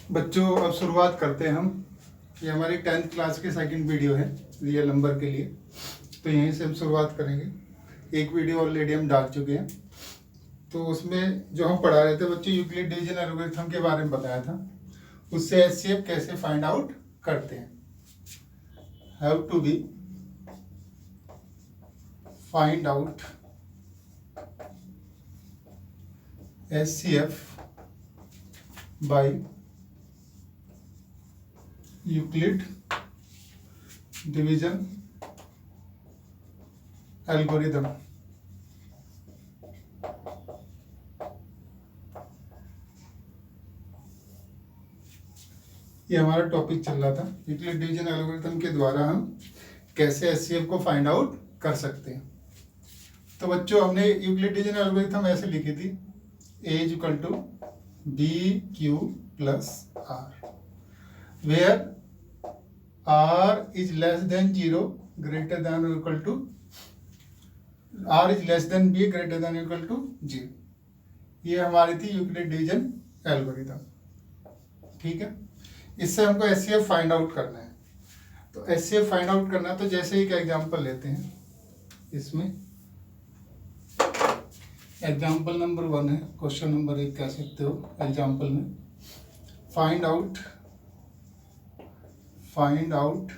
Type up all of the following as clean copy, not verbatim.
बच्चों अब शुरुआत करते हैं हम। ये हमारी 10th क्लास की सेकंड वीडियो है रियल नंबर के लिए, तो यहीं से हम शुरुआत करेंगे। एक वीडियो ऑलरेडी हम डाल चुके हैं, तो उसमें जो हम पढ़ा रहे थे बच्चों यूक्लिड डिवीजन एल्गोरिथम के बारे में बताया था। उससे एचसीएफ कैसे फाइंड आउट करते हैं। Have to be find out HCF by Euclid division algorithm. ये हमारा टॉपिक चल रहा था, यूक्लिड डिवीजन एल्गोरिथम के द्वारा हम कैसे एचसीएफ को फाइंड आउट कर सकते हैं। तो बच्चों हमने यूक्लिड डिवीजन एल्गोरिथम ऐसे लिखी थी, a is equal to B Q plus r, where r is less than 0 greater than or equal to r is less than b greater than equal to 0। ये हमारी थी यूक्लिड डिवीजन एल्गोरिथम। ठीक है, इससे हमको एचसीएफ फाइंड आउट करना है। तो एचसीएफ फाइंड आउट करना है, तो जैसे एक एग्जांपल लेते हैं। इसमें एग्जांपल नंबर 1 है, क्वेश्चन नंबर 1 कह सकते हो। एग्जांपल में find out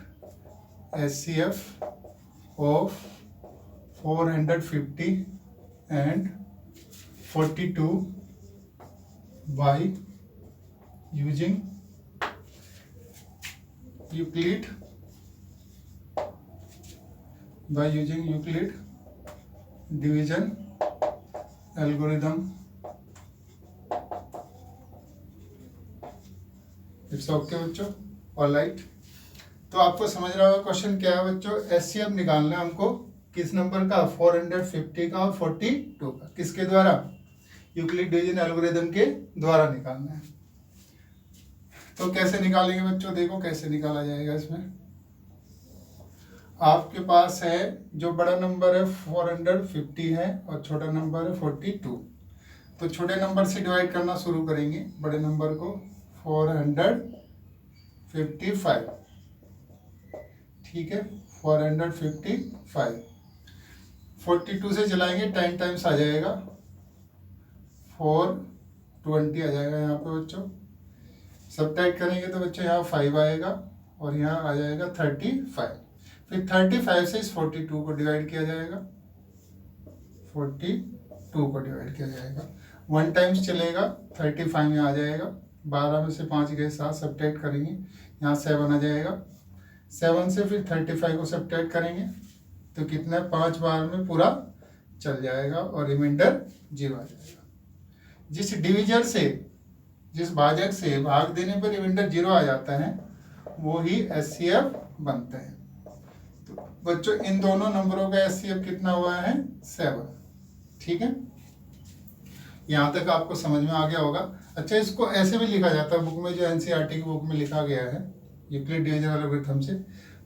HCF of 450 and 42 by using Euclid division algorithm। It's okay बच्चों, ऑलराइट। तो आपको समझ रहा होगा क्वेश्चन क्या है बच्चों। एचसीएफ निकालना है हमको किस नंबर का, 450 का और 42 का। किसके द्वारा? यूक्लिड डिवीजन एल्गोरिथम के द्वारा निकालना है। तो कैसे निकालेंगे बच्चों, देखो कैसे निकाला जाएगा। इसमें आपके पास है जो बड़ा नंबर है 450 है और छोटा नंबर है 42। तो छोटे नंबर से डिवाइड करना शुरू करेंगे बड़े नंबर को। 455, ठीक है, 455। 42 से चलाएंगे 10 टाइम्स आ जाएगा, 420 आ जाएगा यहाँ पे बच्चों। सबट्रैक्ट करेंगे तो बच्चों यहाँ 5 आएगा और यहाँ आ जाएगा 35। फिर 35 से इस 42 को डिवाइड किया जाएगा, 42 को डिवाइड किया जाएगा। 1 टाइम्स चलेगा, 35 में आ जाएगा। 12 में से 5 गए 7, सबट्रैक्ट करेंगे, यहाँ 7 आ जाएगा। 7 से फिर 35 को सबट्रैक्ट करेंगे तो कितना, 5 बार में पूरा चल जाएगा और रिमाइंडर 0 आ जाएगा। जिस डिविजर से, जिस भाजक से भाग देने पर रिमाइंडर 0 आ जाता है वो ही एचसीएफ बनता है। तो बच्चों इन दोनों नंबरों का एचसीएफ कितना हुआ है, 7। ठीक है, यहाँ तक आपको समझ में आ गया होगा। अच्छा, इसको ऐसे भी लिखा जाता है बुक में, जो एनसीईआरटी की बुक में लिखा गया है यूक्लिड डिवीजन एल्गोरिथम से।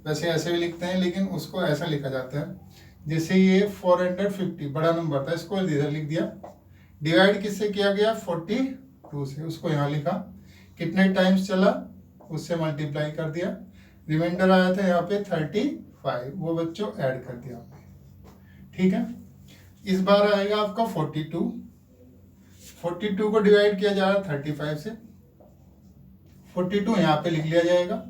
वैसे ऐसे भी लिखते हैं, लेकिन उसको ऐसा लिखा जाता है जैसे ये 450 बड़ा नंबर था, इसको इधर लिख दिया। डिवाइड किससे किया गया, 42 से, उसको यहाँ लिखा। कितने टाइम्स चला उससे मल्टीप्लाई कर दिया। रिमाइंडर आया था यहाँ पे 35, वो बच्चों ऐड कर दिया। ठीक है, इस बार आएगा आपका 42। 42 को डिवाइड किया जा रहा है 35 से, 42 यहाँ पे लिख लिया जाएगा।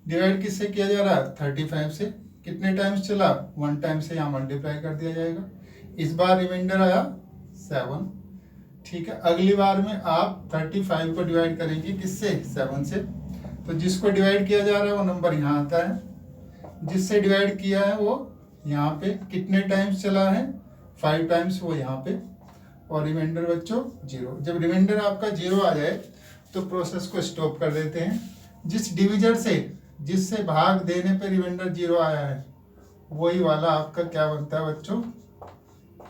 डिवाइड किससे किया जा रहा है, 35 से। कितने टाइम्स चला, 1 टाइम से यहाँ मल्टीप्लाई कर दिया जाएगा। इस बार रिमाइंडर आया 7। ठीक है, अगली बार में आप 35 को डिवाइड करेंगे किससे, 7 से। तो जिसको डिवाइड किया जा रहा है वो नंबर यहाँ आता है, जिससे डिवाइड किया है वो यहाँ पे। कितने टाइम्स चला है, 5 टाइम्स, वो यहाँ पे। और रिमाइंडर बच्चों 0। जब रिमाइंडर आपका 0 आ जाए तो प्रोसेस को स्टॉप कर देते हैं। जिस डिविजर से, जिससे भाग देने पे रिमाइंडर 0 आया है वही वाला आपका क्या बनता है बच्चों,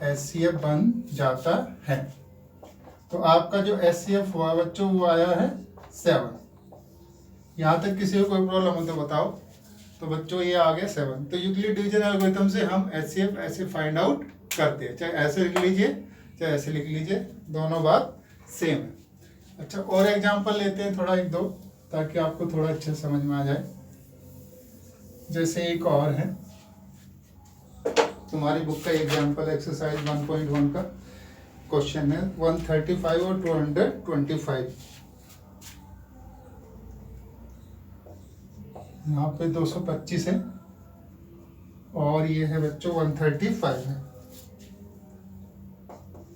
एचसीएफ बन जाता है। तो आपका जो एचसीएफ हुआ बच्चों वो आया है 7। यहाँ तक किसी को कोई प्रॉब्लम हो तो बताओ। तो बच्चों ये आ गया 7। तो यूक्लिड डिवीजन एल्गोरिथम से हम एचसीएफ ऐसे फाइंड आउट करते हैं, चाहे ऐसे लिख लीजिए चाहे ऐसे लिख लीजिए, दोनों बात सेम है। अच्छा, और एग्जांपल लेते हैं थोड़ा एक दो, ताकि आपको थोड़ा अच्छा समझ में आ जाए। जैसे एक और है तुम्हारी बुक का एग्जांपल, एक्सरसाइज 1.1 का क्वेश्चन है 135 और 225। यहाँ पे 225 है और ये है बच्चों 135 है,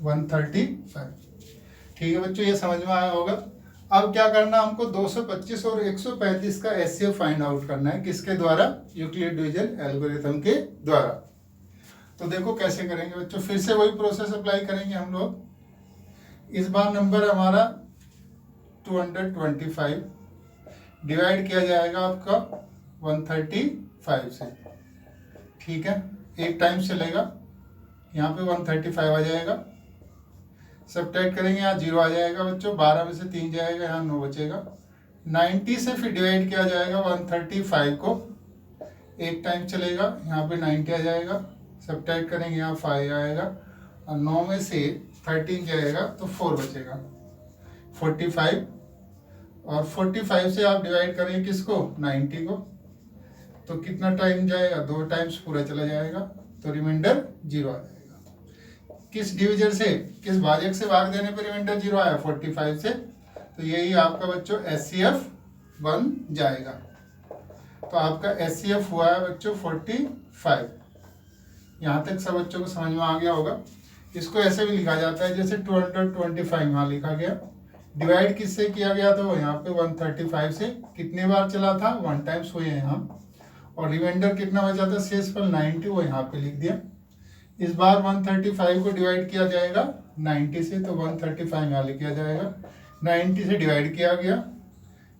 135। ठीक है बच्चों, ये समझ में आया होगा। अब क्या करना, हमको 225 और 135 का एचसीएफ फाइंड आउट करना है। किसके द्वारा? यूक्लिड डिवीजन एल्गोरिथम के द्वारा। तो देखो कैसे करेंगे बच्चों, फिर से वही प्रोसेस अप्लाई करेंगे हम लोग। इस बार नंबर हमारा 225 डिवाइड किया जाएगा आपका 135 से। ठीक है, एक टाइम चलेगा, यहाँ पे 135 आ जाएगा, सब्ट्रैक्ट करेंगे, यहाँ 0 आ जाएगा बच्चों, 12 में से 3 जाएगा, यहाँ 9 बचेगा। 90 से फिर डिवाइड किया जाएगा 135 को, एक टाइम चलेगा, यहाँ पे 90 आ जाएगा, सब्ट्रैक्ट करेंगे, यहाँ 5 आएगा, और 9 में से 13 जाएगा तो 4 बचेगा, 45। और 45 से आप डिवाइड करेंगे किसको? 90 को, तो कितना टाइम जाएगा? 2 टाइम्स पूरा चला जाएगा, तो रिमाइंडर 0 आ जाएगा। किस डिविजन से, किस भाजक से भाग देने पर रिमाइंडर 0 आया? 45 से। तो यही आपका बच्चों एचसीएफ बन जाएगा। तो आपका एचसीएफ हुआ है बच्चों 45। यहाँ तक सब बच्चों को समझ में आ गया होगा। इसको ऐसे भी लिखा जाता है जैसे 225 यहाँ लिखा गया, डिवाइड किससे किया गया था? वो यहाँ पे 135 से। कितने बार चला था? 1 टाइम्स हुए यहाँ, और रिमाइंडर कितना बचा था? शेषफल 90, वो यहाँ पे लिख दिया। इस बार 135 को डिवाइड किया जाएगा 90 से, तो 135 यहाँ लिख किया जाएगा। 90 से डिवाइड किया गया,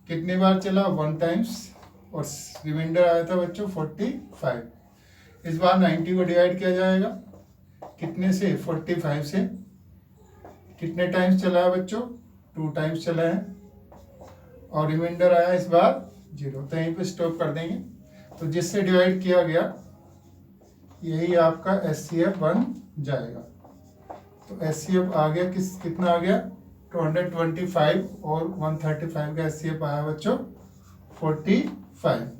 कितनी बार चला? 1 टाइम्स, और रिमाइंडर आया था बच्चों 45। इस बार 90 को डिवाइड किया जाएगा कितने से? 45 से। कितने टाइम्स चला है बच्चों? 2 टाइम्स चला है, और रिमाइंडर आया इस बार 0। तो यहीं पे स्टॉप कर देंगे। तो जिससे डिवाइड किया गया यही आपका एचसीएफ बन जाएगा। तो एचसीएफ आ गया, कितना आ गया? 225 और 135 का एचसीएफ आया बच्चों 45।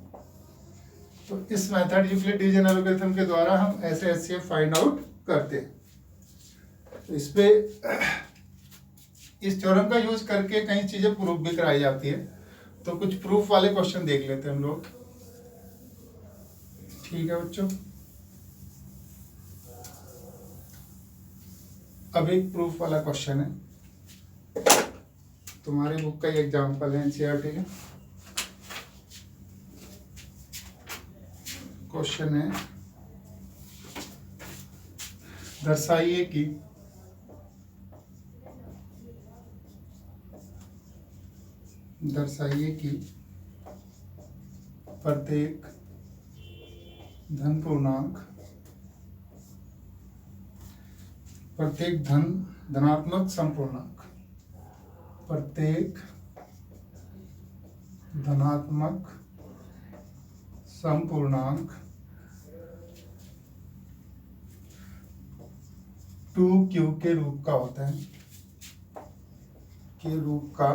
तो इस मेथड यूक्लिड डिवीजन एल्गोरिथम के द्वारा हम ऐसे एचसीएफ फाइंड आउट करते हैं। तो इस पे इस थ्योरम का यूज करके कई चीजें प्रूफ भी कराई जाती है। तो कुछ प्रूफ वाले क्वेश्चन देख लेते हैं हम लोग। ठीक है बच्चों, अब एक प्रूफ वाला क्वेश्चन है, तुम्हारी बुक का एग्जाम्पल है एनसीईआरटी का। क्वेश्चन है, दर्शाइए कि प्रत्येक धन पूर्णांक, प्रत्येक धनात्मक संपूर्णांक, प्रत्येक धनात्मक संपूर्णांक 2q के रूप का होता है, के रूप का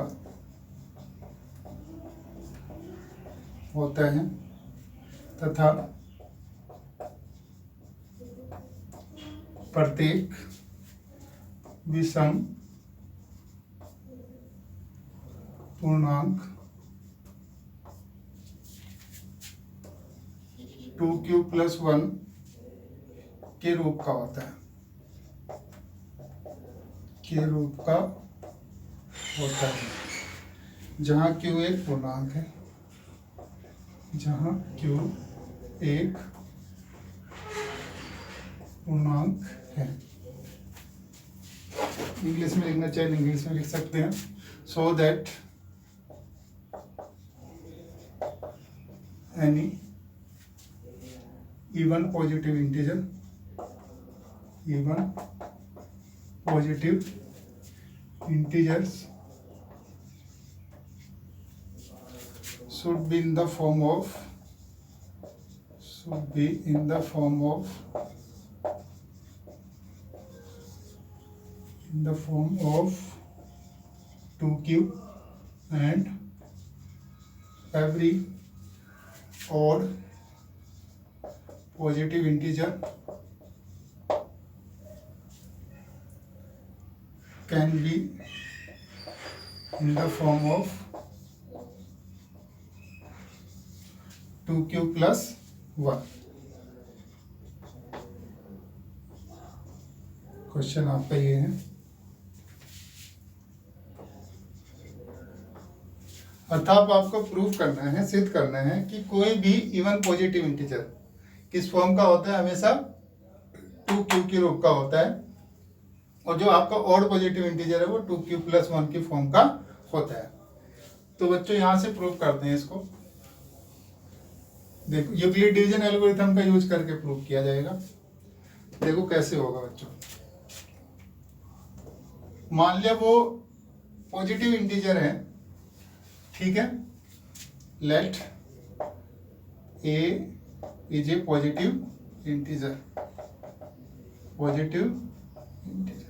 होता है, तथा प्रत्येक विषम पूर्णांक 2q + 1 के रूप का होता है, के रूप का होता है, जहाँ q एक पूर्णांक है, जहाँ q एक पूर्णांक है। इंग्लिश में लिखना चाहिए, इंग्लिश में लिख सकते हैं। So that any even positive integer, even positive integers should be in the form of 2q and every odd positive integer can be in the form of 2q plus 1। Question आपका ये है, अर्थात आपको proof करना है, सिद्ध करना है कि कोई भी इवन पॉजिटिव इंटीजर किस फॉर्म का होता है, हमेशा 2q के रूप का होता है, और जो आपका ऑड पॉजिटिव इंटीजर है वो 2q प्लस 1 की फॉर्म का होता है। तो बच्चों यहां से प्रूफ करते हैं इसको। देखो यूक्लिड डिवीजन एल्गोरिथम का यूज करके प्रूफ किया जाएगा। देखो कैसे होगा बच्चों, मान लिया वो पॉजिटिव इंटीजर है, ठीक है, let a is a positive integer, positive integer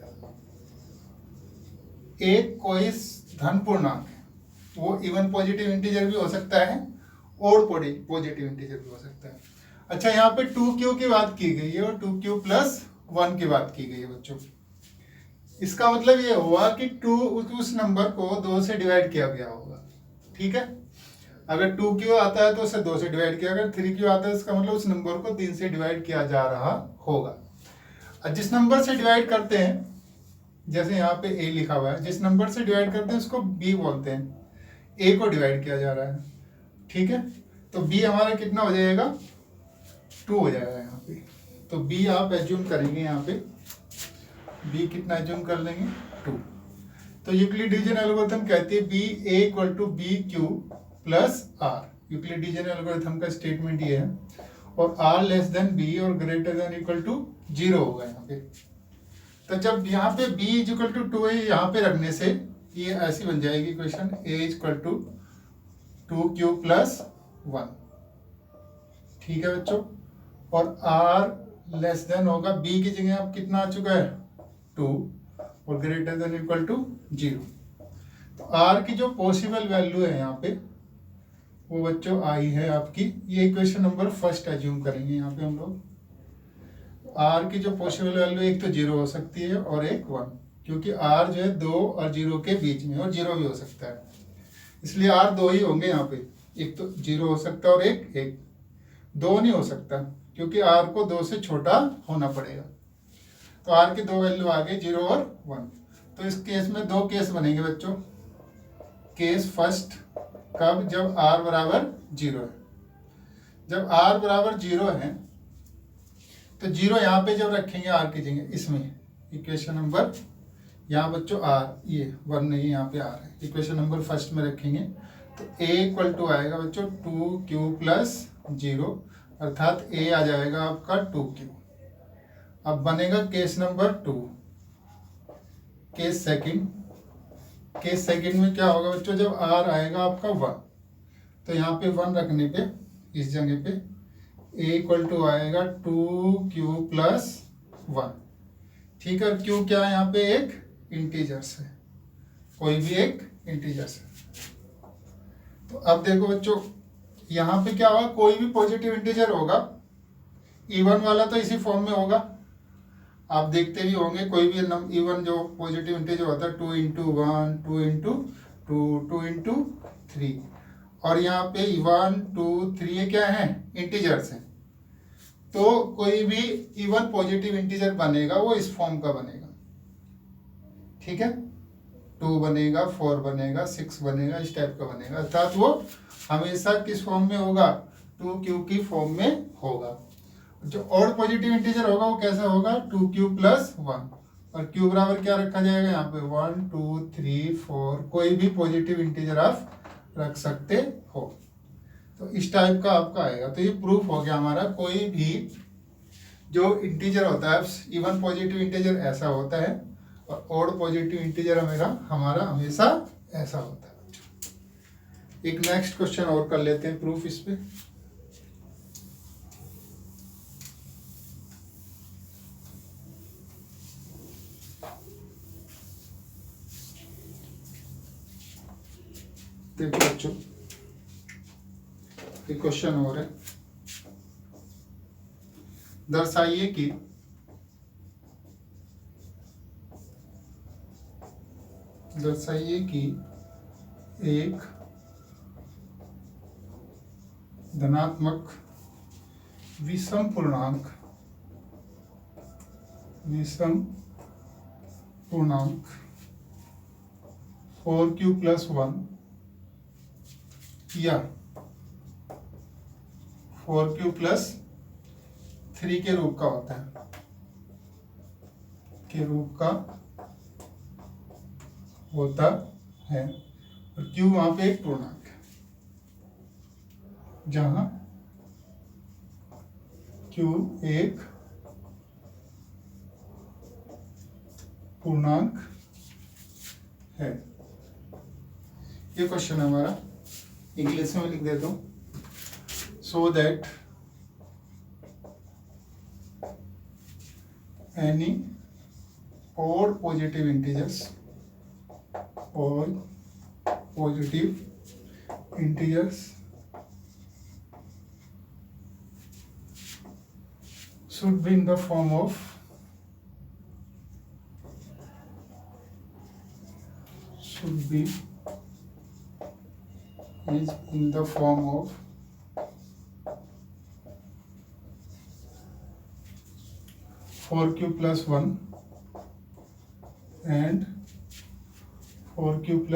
एक कोई धन पूर्णांक है, वो इवन पॉजिटिव इंटीजर भी हो सकता है और पॉजिटिव इंटीजर भी हो सकता है। अच्छा यहाँ पे 2q की बात की गई है और 2q प्लस 1 की बात की गई है बच्चों। इसका मतलब ये हुआ कि 2 उस नंबर को 2 से डिवाइड किया गया होगा, ठीक है। अगर 2q आता है तो उसे 2 से डिवाइड किया, अगर 3q आता है इसका मतलब उस नंबर को 3 से डिवाइड किया जा रहा होगा। जिस नंबर से डिवाइड करते हैं, जैसे यहाँ पे a लिखा हुआ है, जिस नंबर से डिवाइड करते हैं उसको b बोलते हैं, a को डिवाइड किया जा रहा है, ठीक है। तो b हमारा कितना हो जाएगा, 2 हो जाएगा यहाँ पे। तो b आप एज्यूम करेंगे, यहाँ पे b कितना एज्यूम कर लेंगे, 2। तो यूक्लिड डिवीजन एल्गोरिथम कहती है b a equal to B Q plus R. Euclid division algorithm का स्टेटमेंट ये है, और r लेस देन b और ग्रेटर देन इक्वल टू 0 होगा यहाँ पे। तो जब यहाँ पे b इज इक्वल टू 2 है, यहाँ पे रखने से ये ऐसी बन जाएगी equation, a is equal to 2q plus 1, ठीक है बच्चों। और r लेस देन होगा, b की जगह अब कितना आ चुका है, 2, और ग्रेटर देन इक्वल टू 0। तो r की जो पॉसिबल वैल्यू है यहाँ पे वो बच्चों आई है आपकी, ये इक्वेशन नंबर फर्स्ट एज्यूम करेंगे यहाँ पे हम लोग। r की जो पॉसिबल वैल्यू एक तो 0 हो सकती है और एक 1, क्योंकि r जो है 2 और 0 के बीच में, और 0 भी हो सकता है, इसलिए r 2 ही होंगे यहाँ पे। एक तो 0 हो सकता है और एक 2 नहीं हो सकता, क्योंकि r को 2 से छोटा होना पड़ेगा। तो r की 2 वैल्यू आ गई, 0 और 1। तो इस केस में 2 केस बनेंगे बच्चों। केस फर्स्ट कब, जब r बराबर 0 है। जब r बराबर 0 है तो 0 यहाँ पे जब रखेंगे r की जगह, इसमें इक्वेशन नंबर, यहाँ बच्चों r, ये 1 नहीं, यहाँ पे r है, इक्वेशन नंबर फर्स्ट में रखेंगे तो a इक्वल टू आएगा बच्चों 2q प्लस 0, अर्थात a आ जाएगा आपका 2q। अब बनेगा केस नंबर 2। केस सेकंड में क्या होगा बच्चों, जब r आएगा आपका 1, तो यहाँ पे 1 रखने पे इस जगह पे a इक्वल टू आएगा 2q प्लस 1, ठीक है। q क्या है यहाँ पे, एक इंटीजर्स है, कोई भी एक इंटीजर्स है। तो अब देखो बच्चों यहाँ पे क्या होगा, कोई भी पॉजिटिव इंटीजर होगा, इवन वाला तो इसी फॉर्म में होगा, आप देखते भी होंगे। कोई भी इवन जो पॉजिटिव इंटीजर होता है 2 इंटू 1, 2 इंटू 2, 2 इंटू 3, और यहाँ पे 1, 2, 3 ये क्या है, इंटीजर्स हैं। तो कोई भी इवन पॉजिटिव इंटीजर बनेगा वो इस फॉर्म का बनेगा, ठीक है। 2 बनेगा, 4 बनेगा, 6 बनेगा, इस टाइप का बनेगा, अर्थात वो हमेशा किस फॉर्म में होगा, 2q की फॉर्म में होगा। जो ऑड पॉजिटिव इंटीजर होगा वो कैसा होगा, 2q प्लस 1, और q बराबर क्या रखा जाएगा यहाँ पे, 1, 2, 3, 4, कोई भी पॉजिटिव इंटीजर आप रख सकते हो। तो इस टाइप का आपका आएगा। तो ये प्रूफ हो गया हमारा, कोई भी जो इंटीजर होता है, इवन पॉजिटिव इंटीजर ऐसा होता है, और ऑड पॉजिटिव इंटीजर हमारा हमेशा ऐसा होता है। एक नेक्स्ट क्वेश्चन और कर लेते हैं प्रूफ इस पे। देखो बच्चों, एक क्वेश्चन और है। दर्शाइए कि एक धनात्मक विषम पूर्णांक 4q + 1 या 4q + 3 के रूप का होता है, और q वहां पे एक पूर्णांक है, जहां q एक पूर्णांक है। ये क्वेश्चन है हमारा, इंग्लिश में लिख देता हूं। So that any odd positive integers should be in the form of is in the form of 4q + 1 and 4q +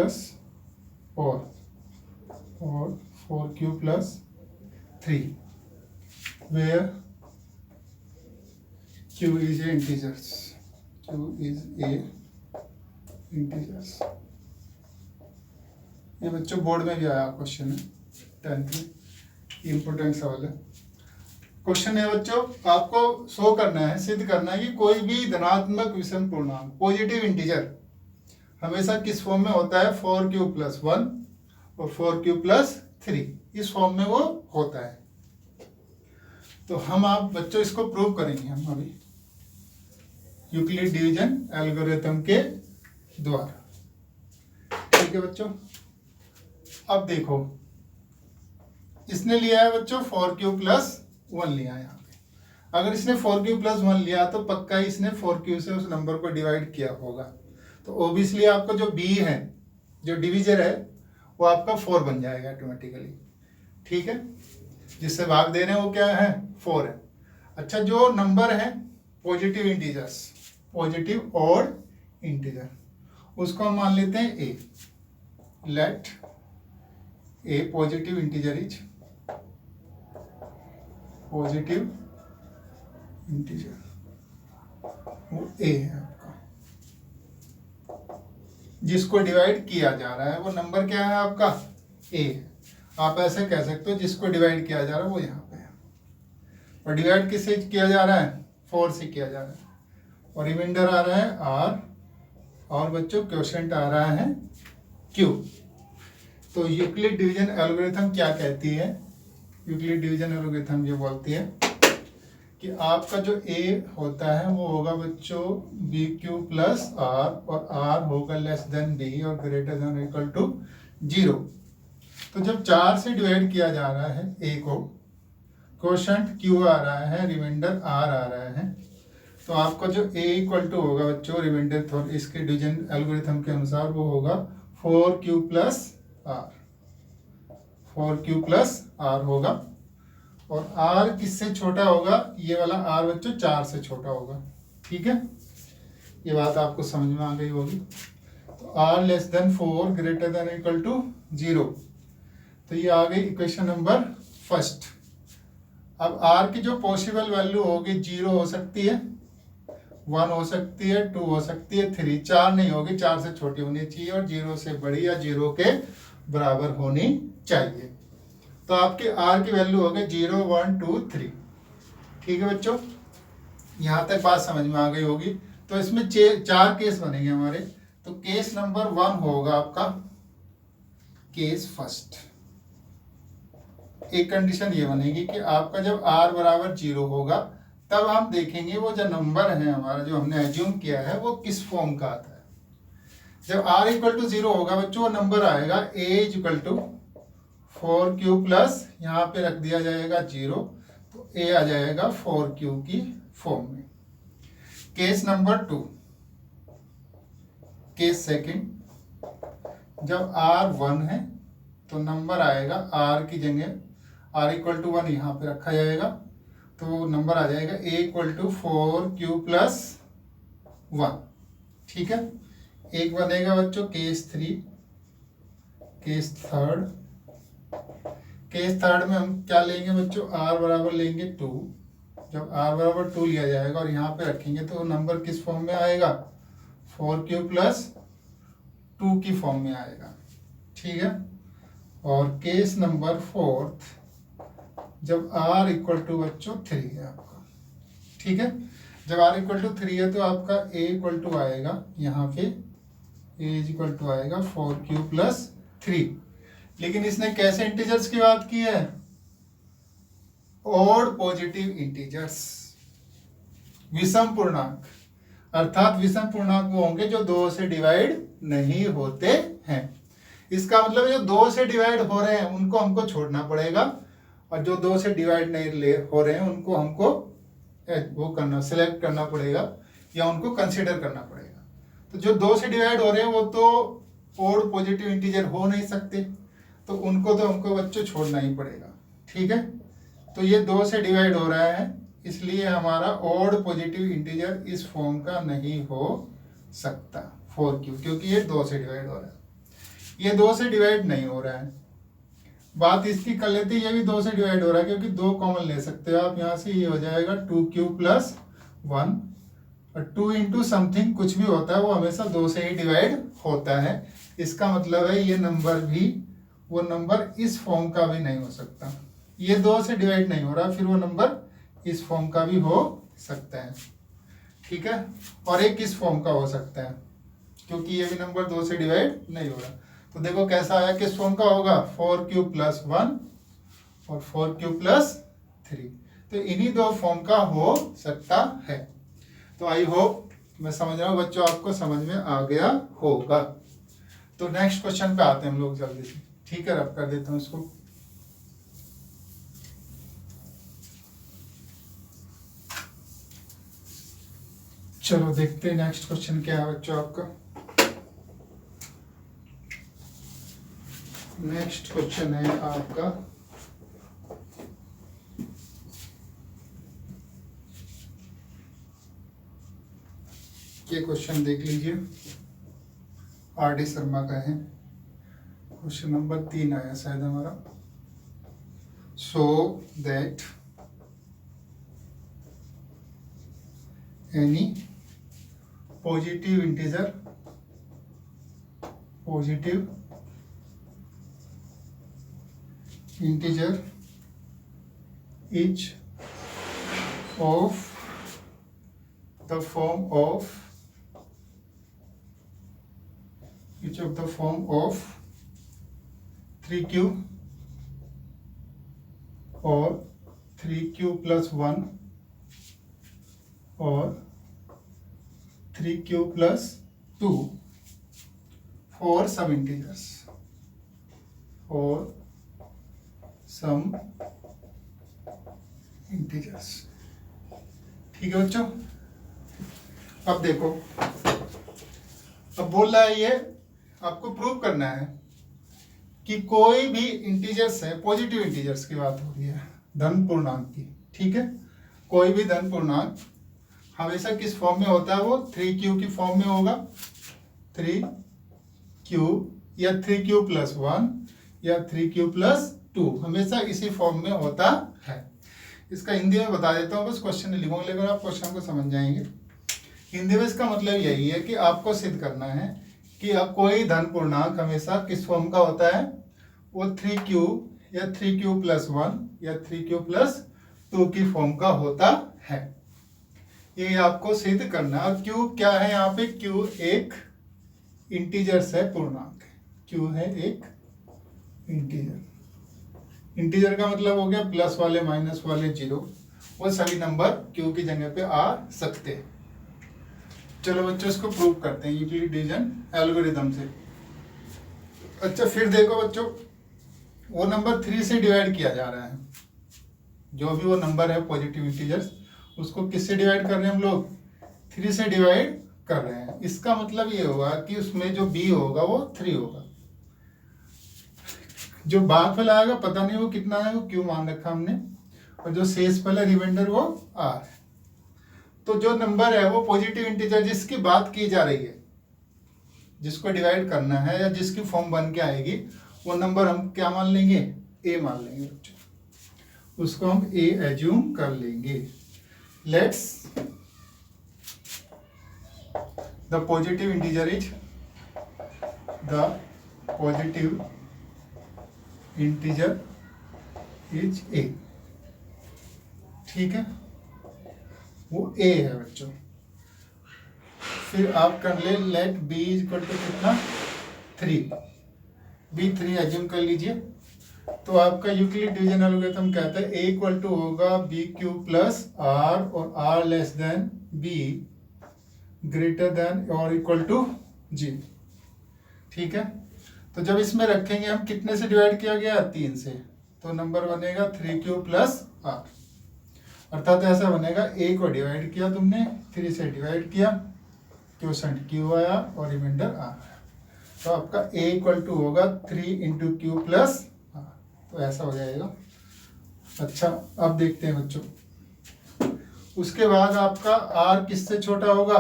4 or 4q + 3, where q is a integers. ये बच्चों बोर्ड में भी आया क्वेश्चन है, 10th में, इंपोर्टेंट सवाल है। Question है बच्चों, आपको शो करना है, सिद्ध करना है कि कोई भी धनात्मक विषम पूर्णांक पॉजिटिव इंटीजर हमेशा किस फॉर्म में होता है, 4q + 1 और 4q + 3, इस फॉर्म में वो होता है। तो हम आप बच्चों इसको प्रूव करेंगे हम अभी यूक्लिड डिवीजन एल्गोरिथम के द्वारा। ठीक है बच्चों, अब देखो, इसने लिया है बच्चों 4q + 1 लिया है यहाँ पे। अगर इसने 4q + 1 लिया तो पक्का ही इसने 4q से उस नंबर को डिवाइड किया होगा। तो ओबियसली आपका जो b है, जो डिविजर है, वो आपका 4 बन जाएगा ऑटोमेटिकली। ठीक है, जिससे भाग दे रहे हैं वो क्या है, 4 है। अच्छा, जो नंबर है positive integers, positive odd integer, उसको हम मान लेते हैं a। Let a positive integer is positive integer, वो a है आपका। जिसको डिवाइड किया जा रहा है वो नंबर क्या है आपका, a है। आप ऐसे कह सकते हो जिसको डिवाइड किया जा रहा है वो यहाँ पे है, और डिवाइड किससे किया जा रहा है, 4 से किया जा रहा है, और रिमाइंडर आ रहा है r, और बच्चों क्वोशिएंट आ रहा है q। तो यूक्लिड डिवीजन एल्गोरिथम क्या कहती है, यूक्लिड डिवीजन एल्गोरिथम ये बोलती है कि आपका जो a होता है वो होगा बच्चों bq + r, और r होगा <b और > 0। तो जब 4 से डिवाइड किया जा रहा है a को, क्वोशिएंट q आ रहा है, रिमाइंडर r आ रहा है, तो आपका जो a = होगा बच्चों रिमाइंडर, तो इसके डिवीजन एल्गोरिथम के अनुसार वो होगा 4q + r, 4q + r होगा। और r किससे छोटा होगा, ये वाला r बच्चों 4 से छोटा होगा। ठीक है, ये बात आपको समझ में आ गई होगी। तो r <4 > 0, तो ये आ गई इक्वेशन नंबर फर्स्ट। अब r की जो पॉसिबल वैल्यू होगी, 0 हो सकती है, 1 हो सकती है, 2 हो सकती है, 3, 4 नहीं होगी, 4 से छोटी होनी चाहिए, और 0 से बड़ी या 0 के बराबर होनी चाहिए। तो आपके r की वैल्यू हो गई 0, 1, 2, 3। ठीक है बच्चों, यहाँ तक बात समझ में आ गई होगी। तो इसमें 4 केस बनेंगे हमारे। तो केस नंबर 1 होगा आपका केस फर्स्ट। एक कंडीशन ये बनेगी कि आपका जब r = 0 होगा, तब हम देखेंगे वो जो नंबर है हमारा, जो हमने एज्यूम किया है, वो किस फॉर्म का आता है। जब r इक्वल टू 0 होगा बच्चों वो नंबर आएगा a equal to 4q plus यहाँ पे रख दिया जाएगा 0, तो a आ जाएगा 4q की फॉर्म में। केस नंबर 2, केस सेकंड, जब r 1 है तो नंबर आएगा r की जगह r इक्वल टू 1 यहाँ पे रखा जाएगा, तो नंबर आ जाएगा a equal to 4q plus 1। ठीक है, एक बनेगा बच्चों case 3। Case third, case third में हम क्या लेंगे बच्चों, r बराबर लेंगे 2। जब r बराबर 2 लिया जाएगा और यहाँ पे रखेंगे तो नंबर किस फॉर्म में आएगा, 4q प्लस 2 की फॉर्म में आएगा। ठीक है, और केस नंबर 4, जब r इक्वल टू बच्चों 3 है आपका। ठीक है, जब r इक्वल टू 3 है तो आपका a इक्वल टू आएगा यहाँ पे, a इक्वल टू आएगा 4q प्लस 3। लेकिन इसने कैसे इंटीजर्स की बात की है, ऑड पॉजिटिव इंटीजर्स, विषम पूर्णांक, अर्थात विषम पूर्णांक वो होंगे जो 2 से डिवाइड नहीं होते हैं। इसका मतलब जो 2 से डिवाइड हो रहे हैं उनको हमको छोड़ना पड़ेगा, और जो 2 से डिवाइड नहीं हो रहे हैं उनको हमको वो करना, सिलेक्ट करना पड़ेगा या उनको कंसीडर करना पड़ेगा। तो जो 2 से डिवाइड हो रहे हैं वो तो ऑड पॉजिटिव इंटीजर हो नहीं सकते, तो उनको तो हमको बच्चों छोड़ना ही पड़ेगा। ठीक है, तो ये 2 से डिवाइड हो रहा है, इसलिए हमारा ऑड पॉजिटिव इंटीजर इस फॉर्म का नहीं हो सकता 4q, क्योंकि ये 2 से डिवाइड हो रहा है। ये 2 से डिवाइड नहीं हो रहा है, बात इसकी कर लेते, ये भी 2 से डिवाइड हो रहा है क्योंकि 2 कॉमन ले सकते हो आप यहाँ से, ये हो जाएगा 2q प्लस 1। और 2 इंटू समथिंग कुछ भी होता है वो हमेशा 2 से ही डिवाइड होता है। इसका मतलब है ये नंबर भी, वो नंबर इस फॉर्म का भी नहीं हो सकता। ये 2 से डिवाइड नहीं हो रहा, फिर वो नंबर इस फॉर्म का भी हो सकता है। ठीक है, और एक इस फॉर्म का हो सकता है, क्योंकि ये भी नंबर 2 से डिवाइड नहीं हो रहा। तो देखो कैसा आया, किस फॉर्म का होगा, 4q प्लस 1 और 4q प्लस 3। तो इन्हीं 2 फॉर्म का हो सकता है। तो आई होप, मैं समझ रहा हूँ बच्चों आपको समझ में आ गया होगा। तो नेक्स्ट क्वेश्चन पे आते हैं हम लोग जल्दी से। ठीक है, रब कर देता हूँ इसको। चलो देखते हैं नेक्स्ट क्वेश्चन क्या है बच्चों आपका। नेक्स्ट क्वेश्चन है आपका, ये क्वेश्चन देख लीजिए, R.D. शर्मा का है, क्वेश्चन नंबर 3 आया शायद हमारा। So that any positive integer each of the form of 3q or 3q plus 1 or 3q plus 2 for some integers, ठीक है बच्चों। अब देखो, अब बोल रहा है ये आपको प्रूव करना है कि कोई भी इंटीजर्स है, पॉजिटिव इंटीजर्स की बात हो रही है, धन पूर्णांक की। ठीक है, कोई भी धन पूर्णांक हमेशा किस फॉर्म में होता है, वो 3q की फॉर्म में होगा, 3q या 3q प्लस 1 या 3q प्लस 2, हमेशा इसी फॉर्म में होता है। इसका हिंदी में बता देता हूँ, बस क्वेश्चन लिखूंगा, लेकिन आप क्वेश्चन को समझ जाएंगे। हिंदी में इसका मतलब यही है कि आपको सिद्ध करना है कि अब कोई धन पूर्णांक हमेशा किस फॉर्म का होता है, वो 3q या 3q प्लस 1 या 3q प्लस 2 की फॉर्म का होता है। ये आपको सिद्ध करना है। और q क्या है यहाँ पे, q एक इंटीजर्स है, पूर्णांक है। q है एक इंटीजर का मतलब हो गया प्लस वाले माइनस वाले 0, वो सभी नंबर q की जगह पे आ सकते हैं। चलो बच्चों इसको प्रूव करते हैं यूक्लिड डिवीजन एल्गोरिदम से। अच्छा फिर देखो बच्चों, वो नंबर 3 से डिवाइड किया जा रहा है, जो भी वो नंबर है पॉजिटिव इंटीजर्स, उसको किससे डिवाइड कर रहे हैं हम लोग, 3 से डिवाइड कर रहे हैं। इसका मतलब ये होगा कि उसमें जो b होगा वो 3 होगा, जो भागफल आएगा पता नहीं वो कितना है, वो q मान रखा हमने, और जो शेषफल है रिमाइंडर वो r है। तो जो नंबर है वो पॉजिटिव इंटीजर जिसकी बात की जा रही है, जिसको डिवाइड करना है या जिसकी फॉर्म बन के आएगी, वो नंबर हम क्या मान लेंगे, a मान लेंगे बच्चों, उसको हम a एज्यूम कर लेंगे। Let's the positive integer is a, ठीक है, वो a है बच्चों। फिर आप कर ले लेट b इक्वल टू कितना 3, b3 एज्यूम कर लीजिए। तो आपका यूक्लिड डिवीजन एल्गोरिथम कहता है a इक्वल टू होगा bq प्लस r और r less than b greater than or equal to g, ठीक है। तो जब इसमें रखेंगे हम, कितने से डिवाइड किया गया 3 से, तो नंबर बनेगा 3q प्लस r, अर्थात ऐसा बनेगा a को डिवाइड किया तुमने, 3 से डिवाइड किया, क्वोशंट q आया और रिमाइंडर r आया। तो आपका a इक्वल टू होगा 3 इंटू क्यू प्लस r, तो ऐसा हो जाएगा। अच्छा अब देखते हैं बच्चों, उसके बाद आपका r किससे छोटा होगा,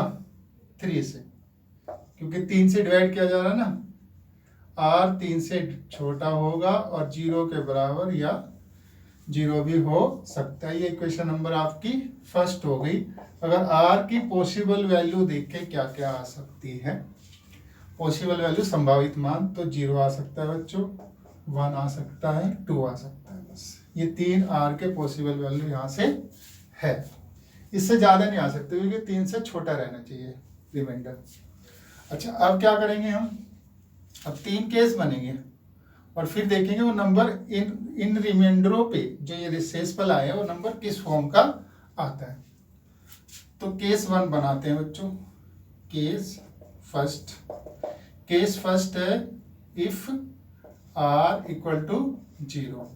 3 से, क्योंकि 3 से डिवाइड किया जा रहा है ना, r 3 से छोटा होगा और 0 के बराबर या 0 भी हो सकता है। ये इक्वेशन नंबर आपकी फर्स्ट हो गई। अगर r की पॉसिबल वैल्यू देखें क्या क्या आ सकती है, पॉसिबल वैल्यू संभावित मान, तो 0 आ सकता है बच्चों, 1 आ सकता है, 2 आ सकता है, बस ये 3 r के पॉसिबल वैल्यू यहाँ से है। इससे ज़्यादा नहीं आ सकते क्योंकि 3 से छोटा रहना चाहिए रिमाइंडर। अच्छा अब क्या करेंगे हम, अब 3 केस बनेंगे और फिर देखेंगे वो नंबर इन रिमाइंडरों पे जो ये शेषफल आए वो नंबर किस फॉर्म का आता है। तो केस 1 बनाते हैं बच्चों। केस फर्स्ट है इफ r इक्वल टू 0।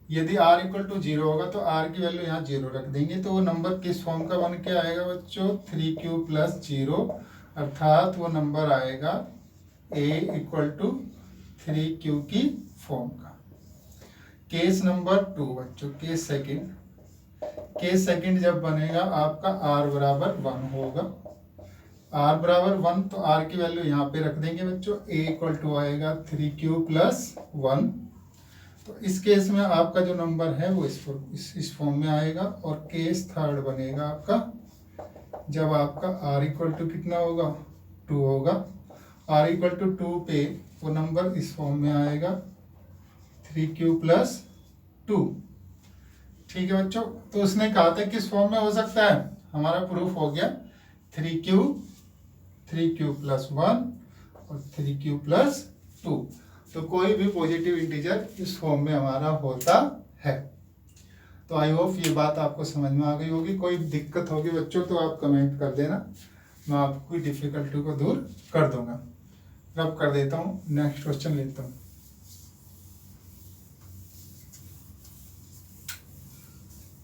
यदि r इक्वल टू 0 होगा तो r की वैल्यू यहाँ 0 रख देंगे, तो वो नंबर किस फॉर्म का बन के आएगा बच्चों, 3q प्लस 0, अर्थात वो नंबर आएगा a इक्वल टू 3q की फॉर्म का। केस नंबर 2 बच्चों, केस सेकंड जब बनेगा आपका r बराबर 1 होगा, r बराबर 1 तो r की वैल्यू यहाँ पे रख देंगे बच्चों, a इक्वल टू आएगा 3q प्लस 1। तो इस केस में आपका जो नंबर है वो इस फॉर्म में आएगा। और केस थर्ड बनेगा आपका जब आपका r इक्वल टू कितना होगा, 2 होगा, r इक्वल टू 2 पे वो नंबर इस फॉर्म में आएगा 3q प्लस 2, ठीक है बच्चों। तो उसने कहा था किस फॉर्म में हो सकता है, हमारा प्रूफ हो गया 3q प्लस 1 और 3q प्लस 2। तो कोई भी पॉजिटिव इंटीजर इस फॉर्म में हमारा होता है। तो आई होप ये बात आपको समझ में आ गई होगी। कोई दिक्कत होगी बच्चों तो आप कमेंट कर देना, मैं आपकी डिफिकल्टी को दूर कर दूंगा। रब कर देता हूँ, नेक्स्ट क्वेश्चन लेता हूँ।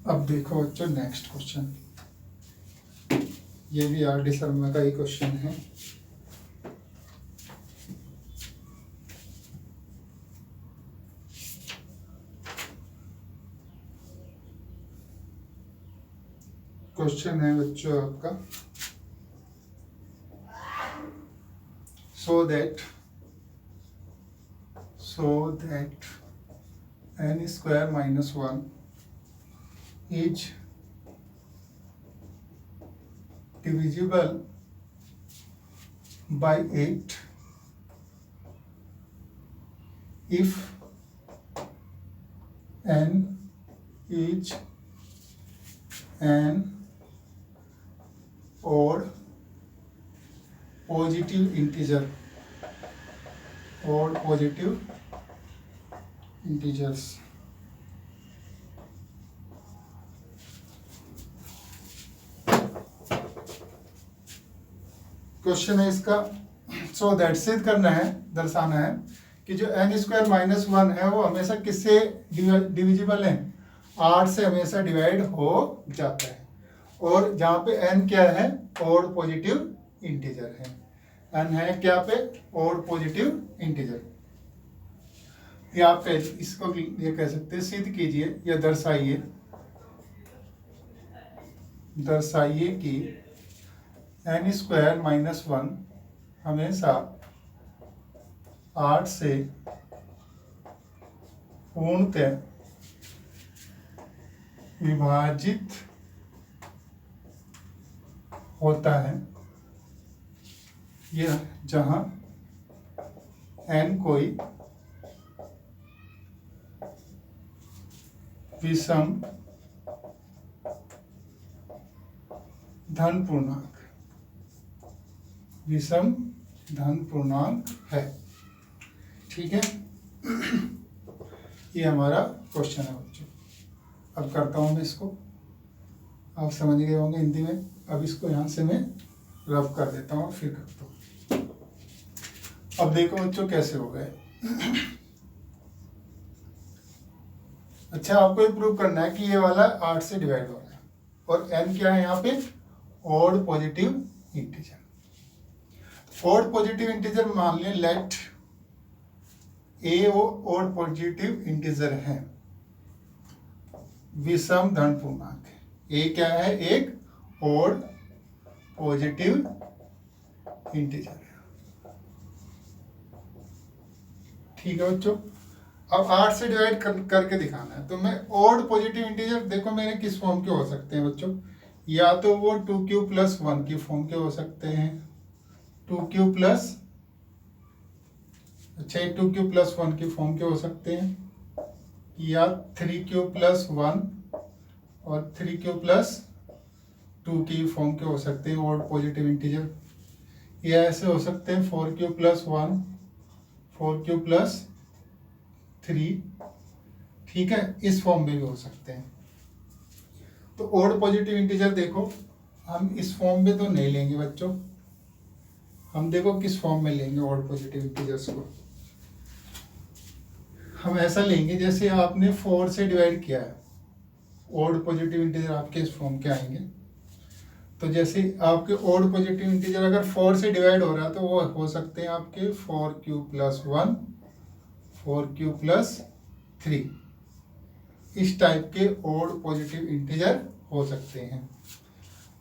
अब देखो बच्चों नेक्स्ट क्वेश्चन, ये भी आर डी शर्मा का ही क्वेश्चन है। क्वेश्चन है बच्चों आपका, so that n square minus 1 is divisible by 8 if n is an odd positive integer, odd positive integers। Question है इसका। सो दैट सिद्ध करना है, दर्शाना है कि जो n स्क्वायर माइनस 1 है वो हमेशा किससे डिविजिबल है, 8 से हमेशा डिवाइड हो जाता है। और जहाँ पे n क्या है, ऑड पॉजिटिव इंटीजर है। n है क्या पे, ऑड पॉजिटिव इंटीजर। या आप इसको ये कह सकते हैं, सिद्ध कीजिए या दर्शाइए कि n स्क्वायर माइनस 1 हमेशा 8 से पूर्णतः विभाजित होता है, यह जहां n कोई विषम धन पूर्णांक है। ठीक है, ये हमारा क्वेश्चन है बच्चों। अब करता हूँ मैं इसको, आप समझ गए होंगे हिंदी में। अब इसको यहाँ से मैं रफ कर देता हूँ और फिर करता हूँ। अब देखो बच्चों कैसे हो गए। अच्छा, आपको ये प्रूव करना है कि ये वाला 8 से डिवाइड हो रहा है और n क्या है यहाँ पे, odd positive integer. Odd positive integer मान लें, लेट ए ऑड पॉजिटिव इंटीजर है, विषम धन पूर्णांक है। ए क्या है, एक ऑड पॉजिटिव इंटीजर है। ठीक है बच्चों, अब 8 से डिवाइड करके दिखाना है। तो मैं ऑड पॉजिटिव इंटीजर देखो मेरे किस फॉर्म के हो सकते हैं बच्चों, या तो वो 2q + 1 की फॉर्म के हो सकते हैं, 2q प्लस, अच्छा 2q + 1 की फॉर्म के हो सकते हैं, या 3q + 1 और 3q + 2 की फॉर्म के हो सकते हैं ऑड पॉजिटिव इंटीजर। या ऐसे हो सकते हैं 4q + 1, 4q + 3। ठीक है, इस फॉर्म में भी हो सकते हैं। तो ऑड पॉजिटिव इंटीजर देखो हम इस फॉर्म में तो नहीं लेंगे बच्चों, हम देखो किस फॉर्म में लेंगे ऑड पॉजिटिव इंटीजर्स को। हम ऐसा लेंगे जैसे आपने 4 से डिवाइड किया है, ऑड पॉजिटिव इंटीजर आपके इस फॉर्म के आएंगे। तो जैसे आपके ऑड पॉजिटिव इंटीजर अगर 4 से डिवाइड हो रहा है तो वो हो सकते हैं आपके 4q + 1, 4q + 3। इस टाइप के ऑड पॉजिटिव इंटीजर हो सकते हैं।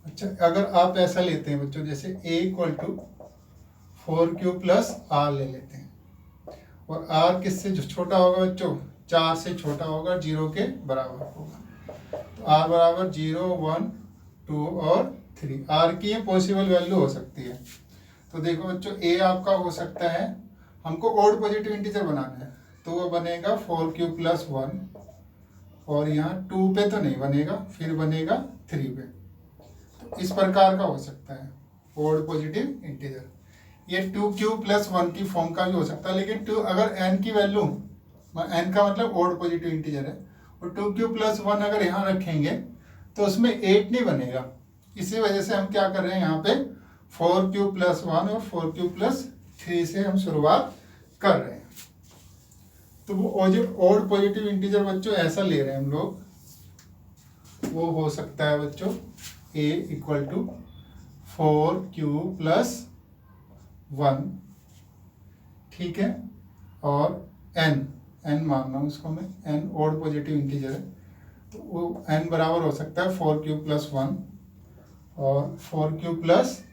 अच्छा, अगर आप ऐसा लेते हैं बच्चों, जैसे a = 4q + r ले लेते हैं, और r किससे जो छोटा होगा बच्चों, 4 से छोटा होगा, 0 के बराबर होगा। तो r बराबर 0, 1, 2 और 3। r की ये पॉसिबल वैल्यू हो सकती है। तो देखो बच्चों, a आपका हो सकता है, हमको ऑड पॉजिटिव इंटीजर बनाना है, तो वो बनेगा 4q + 1, और यहाँ 2 पे तो नहीं बनेगा, फिर बनेगा 3 पे। तो इस प्रकार का हो सकता है ऑड पॉजिटिव इंटीजर। ये 2q + 1 की फॉर्म का भी हो सकता है, लेकिन 2 अगर n की वैल्यू, n का मतलब ऑड पॉजिटिव इंटीजर है, और 2q + 1 अगर यहाँ रखेंगे तो उसमें 8 नहीं बनेगा। इसी वजह से हम क्या कर रहे हैं, यहाँ पे 4q + 1 और 4q + 3 से हम शुरुआत कर रहे हैं। तो वो जो ऑड पॉजिटिव इंटीजर बच्चों ऐसा ले रहे हैं हम लोग, वो हो सकता है बच्चों a = 4q + 1, ठीक है, और n मान रहा हूँ इसको मैं, n ऑड पॉजिटिव इंटीजर है, तो वो n बराबर हो सकता है 4q + 1 और 4q +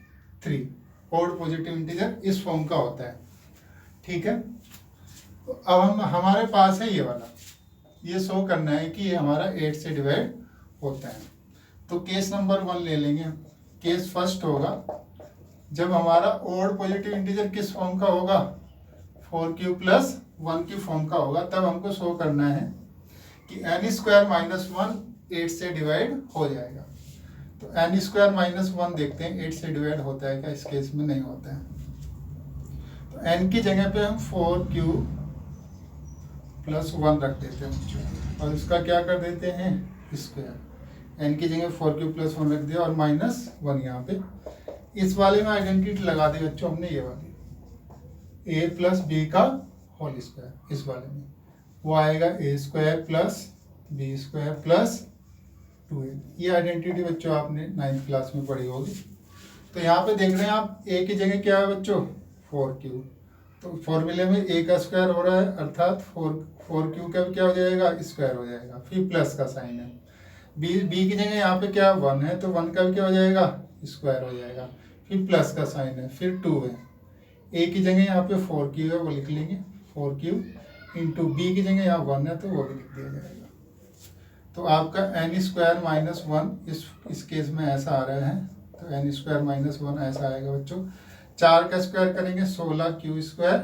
3। ऑड पॉजिटिव इंटीजर इस फॉर्म का होता है। ठीक है, तो अब हमारे पास है ये वाला, ये शो करना है कि ये हमारा 8 से डिवाइड होता है। तो केस नंबर 1 ले लेंगे। केस फर्स्ट होगा जब हमारा ऑड पॉजिटिव इंटीजर किस फॉर्म का होगा, 4q + 1 की फॉर्म का होगा, तब हमको शो करना है कि n² - 1 8 से डिवाइड हो जाएगा। तो n² - 1 देखते हैं 8 से डिवाइड होता है क्या, इस केस में नहीं होता है। तो n की जगह पे हम 4q + 1 रख देते हैं, और इसका क्या कर देते हैं, स्क्वायर। n की जगह 4q + 1 रख दिया और -1 यहाँ पे। इस वाले में आइडेंटिटी लगा दी बच्चों हमने, ये वाली ए प्लस बी का होल स्क्वायर, इस वाले में वो आएगा a square plus b square plus 2a। ये आइडेंटिटी बच्चों आपने 9th क्लास में पढ़ी होगी। तो यहाँ पे देख रहे हैं आप ए की जगह क्या है बच्चों 4q, तो फॉर्मूले में ए का स्क्वायर हो रहा है अर्थात 4q का क्या हो जाएगा स्क्वायर हो जाएगा, फिर प्लस का साइन है। बी की जगह यहाँ पे क्या 1 है, तो 1 का भी क्या हो जाएगा स्क्वायर हो जाएगा, फिर प्लस का साइन है, फिर 2 है। ए की जगह यहाँ पे 4q है, वो लिख लेंगे 4q इंटू बी की जगह यहाँ 1 है, तो वो भी लिख दिया जाएगा। तो आपका एन स्क्वायर माइनस 1 इस केस में ऐसा आ रहा है, तो एन स्क्वायर माइनस 1 ऐसा आएगा बच्चों। 4 का स्क्वायर करेंगे 16q स्क्वायर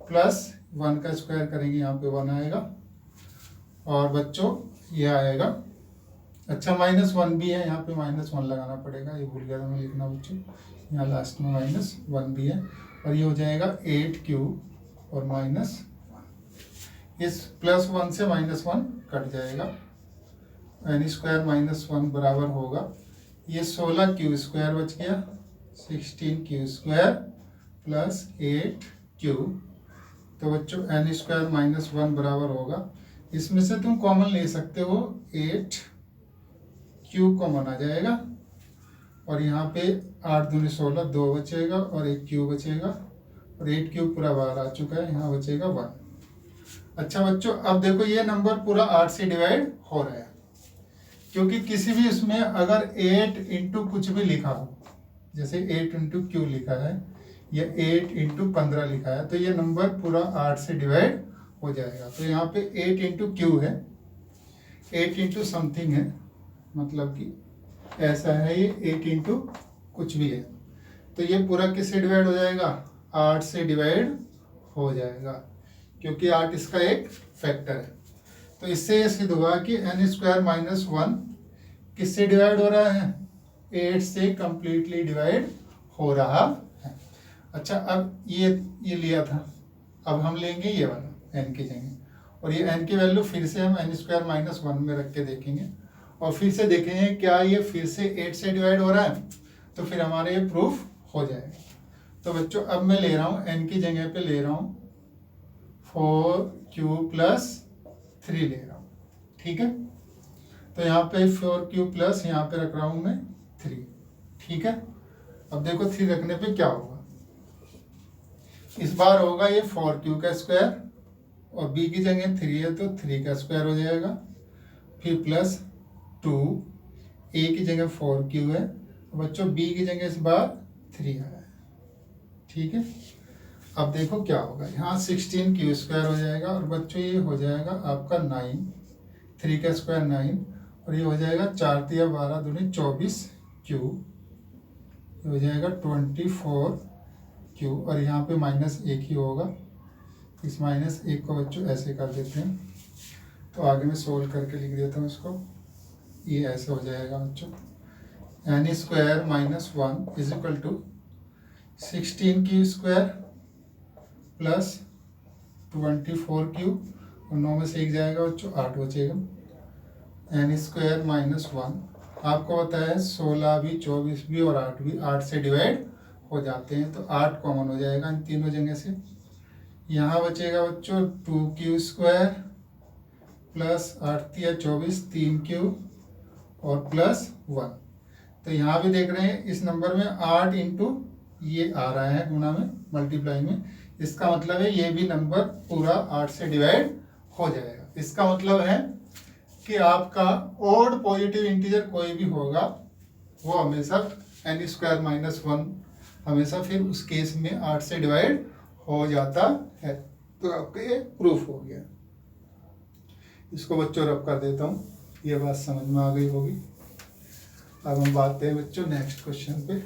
प्लस 1 का स्क्वायर करेंगे यहाँ पे 1 आएगा, और बच्चों ये आएगा, अच्छा -1 भी है यहाँ पे, -1 लगाना पड़ेगा, ये भूल गया था मैं लिखना बच्चों, यहाँ लास्ट में -1 भी है, और ये हो जाएगा 8q और -1, इस +1 से -1 कट जाएगा, एन स्क्वायर -1 बराबर होगा, ये 16q स्क्वायर बच गया, 16q स्क्वायर प्लस 8q। तो बच्चों एन स्क्वायर -1 बराबर होगा, इसमें से तुम कॉमन ले सकते हो, 8q कॉमन आ जाएगा, और यहाँ पे 8 दूनी 16, 2 बचेगा और 1 q बचेगा, और 8q पूरा बाहर आ चुका है, यहाँ बचेगा 1। अच्छा बच्चों अब देखो ये नंबर पूरा 8 से डिवाइड हो रहा है, क्योंकि किसी भी उसमें अगर 8 इंटू कुछ भी लिखा हो, जैसे 8 इंटू क्यू लिखा है या 8 इंटू 15 लिखा है, तो ये नंबर पूरा 8 से डिवाइड हो जाएगा। तो यहाँ पे 8 इंटू क्यू है, 8 इंटू समथिंग है, मतलब कि ऐसा है, ये 8 इंटू कुछ भी है, तो ये पूरा किससे डिवाइड हो जाएगा 8 से डिवाइड हो जाएगा, क्योंकि 8 इसका एक फैक्टर है। तो इससे ये सिद्ध हुआ कि एन स्क्वायर -1 किससे डिवाइड हो रहा है 8 से कंप्लीटली डिवाइड हो रहा है। अच्छा अब ये लिया था, अब हम लेंगे ये वाला एन की जगह, और ये एन की वैल्यू फिर से हम एन स्क्वायर -1 में रख के देखेंगे, और फिर से देखेंगे क्या ये फिर से 8 से डिवाइड हो रहा है, तो फिर हमारे ये प्रूफ हो जाएगा। तो बच्चों अब मैं ले रहा हूँ एन की जगह पे ले रहा हूँ 4q प्लस 3 ले रहा हूँ, ठीक है। तो यहाँ पे 4q प्लस यहाँ पे रख रहा हूँ मैं 3, ठीक है। अब देखो 3 रखने पे क्या होगा, इस बार होगा ये 4q का स्क्वायर, और b की जगह 3 है तो 3 का स्क्वायर हो जाएगा, फिर प्लस 2, a की जगह 4q है, बच्चों b की जगह इस बार 3 आया है, ठीक है। अब देखो क्या होगा, यहाँ 16q स्क्वायर हो जाएगा, और बच्चों ये हो जाएगा आपका 9, 3 का स्क्वायर 9, और ये हो जाएगा 4 × 12 दूनी 24q, ये हो जाएगा 24q, और यहाँ पे -1 ही होगा, इस -1 को बच्चों ऐसे कर देते हैं, तो आगे में सोल्व करके लिख देता हूँ इसको, ये ऐसे हो जाएगा बच्चों, n square -1 is equal to 16q square plus 24q, और 9 में से 1 जाएगा बच्चों 8 बचेगा, एन स्क्वायर -1 आपको पता है 16 भी 24 भी और 8 भी 8 से डिवाइड हो जाते हैं, तो 8 कॉमन हो जाएगा इन तीनों जगह से। यहाँ बचेगा बच्चों 2q स्क्वायर प्लस 8 × 24 3q और प्लस 1। तो यहाँ भी देख रहे हैं इस नंबर में 8 इंटू ये आ रहा है गुणा में, मल्टीप्लाई में, इसका मतलब है ये भी नंबर पूरा 8 से डिवाइड हो जाएगा। इसका मतलब है कि आपका ओड पॉजिटिव इंटीजर कोई भी होगा वो हमेशा एन स्क्वायर -1 हमेशा फिर उस केस में 8 से डिवाइड हो जाता है। तो आपका ये प्रूफ हो गया। इसको बच्चों रब कर देता हूँ, ये बात समझ में आ गई होगी। अब हम बात करें बच्चों नेक्स्ट क्वेश्चन पे।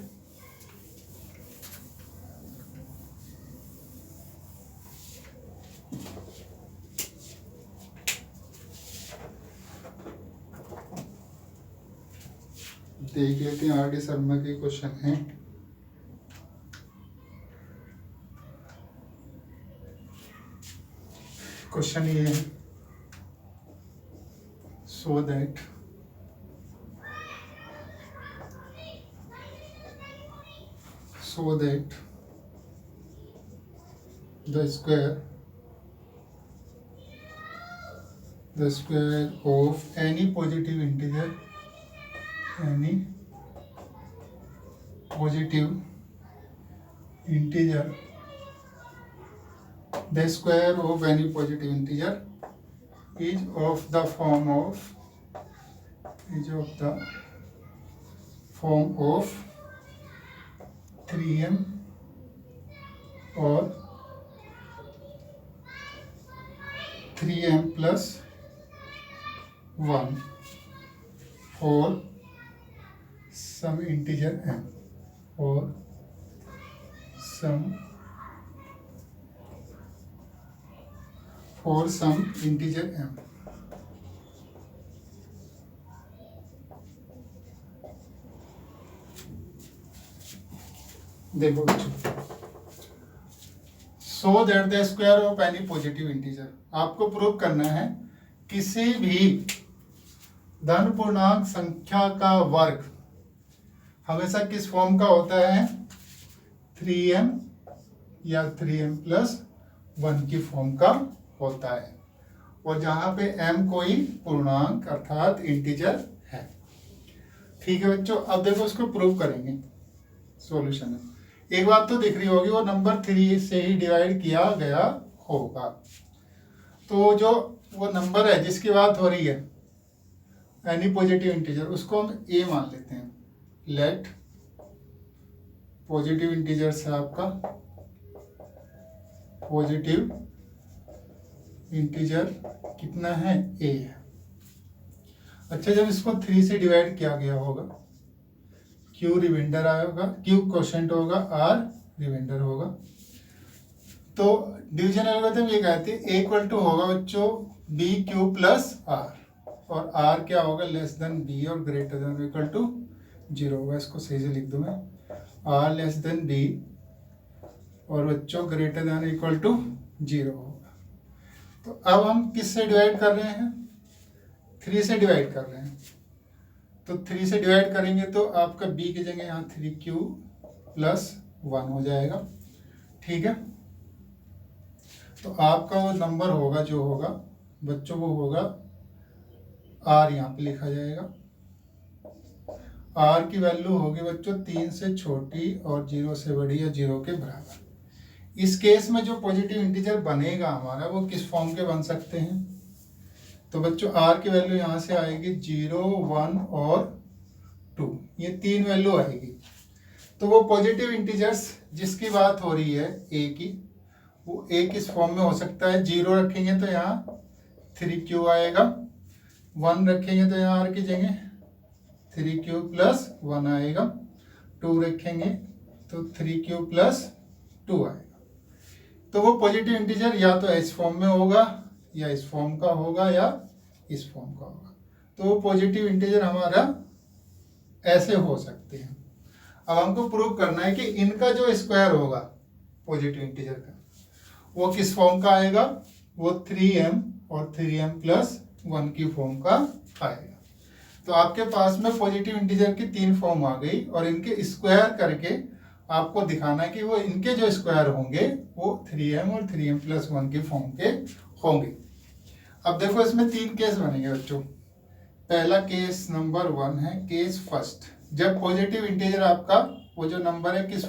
देख लेते हैं आर डी शर्मा के क्वेश्चन हैं। क्वेश्चन ये है, so that so that the square of any positive integer, the square of any positive integer is of the form of 3m or 3m plus 1 for some integer m, or for some integer m. देखो बच्चों, so that the square of any positive integer, आपको prove करना है किसी भी धन पूर्णांक संख्या का वर्ग हमेशा किस फॉर्म का होता है, 3m या 3m प्लस 1 की फॉर्म का होता है, और जहां पे m कोई पूर्णांक अर्थात इंटीजर है। ठीक है बच्चों, अब देखो इसको प्रूव करेंगे। सॉल्यूशन है, एक बात तो दिख रही होगी, वो नंबर 3 से ही डिवाइड किया गया होगा। तो जो वो नंबर है जिसकी बात हो रही है एनी पॉजिटिव इंटीजर, उसको हम a मान लेते हैं। लेट पॉजिटिव इंटीजर से आपका पॉजिटिव इंटीजर कितना है, a है। अच्छा, जब इसको 3 से डिवाइड किया गया होगा, Q रिमाइंडर आएगा, Q क्वोशेंट होगा, R रिमाइंडर होगा। तो डिवीजन एल्गोरिथम ये कहते हैं A इक्वल टू होगा बच्चों BQ प्लस R, और R क्या होगा, लेस देन B और ग्रेटर देन इक्वल टू 0 होगा। इसको सही से लिख दूं मैं, R लेस देन B और बच्चों ग्रेटर देन इक्वल टू 0 होगा। तो अब हम किस से डिवाइड कर रहे हैं, 3 से डिवाइड कर रहे हैं। तो 3 से डिवाइड करेंगे तो आपका b की जगह यहाँ 3q प्लस 1 हो जाएगा। ठीक है, तो आपका वो नंबर होगा जो होगा बच्चों, वो होगा r, यहाँ पे लिखा जाएगा। r की वैल्यू होगी बच्चों 3 से छोटी और 0 से बड़ी या 0 के बराबर। इस केस में जो पॉजिटिव इंटीजर बनेगा हमारा, वो किस फॉर्म के बन सकते हैं, तो बच्चों r की वैल्यू यहाँ से आएगी 0, 1 और 2, ये 3 वैल्यू आएगी। तो वो पॉजिटिव इंटीजर्स जिसकी बात हो रही है a की, वो a किस फॉर्म में हो सकता है, 0 रखेंगे तो यहाँ 3q आएगा, 1 रखेंगे तो यहाँ r की जगह 3q प्लस 1 आएगा, 2 रखेंगे तो 3q प्लस 2 आएगा। तो वो पॉजिटिव इंटीजर या तो इस फॉर्म में होगा, या इस फॉर्म का होगा, या इस फॉर्म का होगा। तो वो पॉजिटिव इंटीजर हमारा ऐसे हो सकते हैं। अब हमको प्रूव करना है कि इनका जो स्क्वायर होगा पॉजिटिव इंटीजर का, वो किस फॉर्म का आएगा, वो 3m और 3m प्लस 1 की फॉर्म का आएगा। तो आपके पास में पॉजिटिव इंटीजर की 3 फॉर्म आ गई, और इनके स्क्वायर करके आपको दिखाना है कि वो इनके जो स्क्वायर होंगे वो 3m और 3m प्लस 1 की फॉर्म के होंगे। अब देखो इसमें 3 केस बनेंगे बच्चों। पहला केस नंबर 1 है, केस फर्स्ट, जब पॉजिटिव इंटीजर आपका वो जो नंबर है किस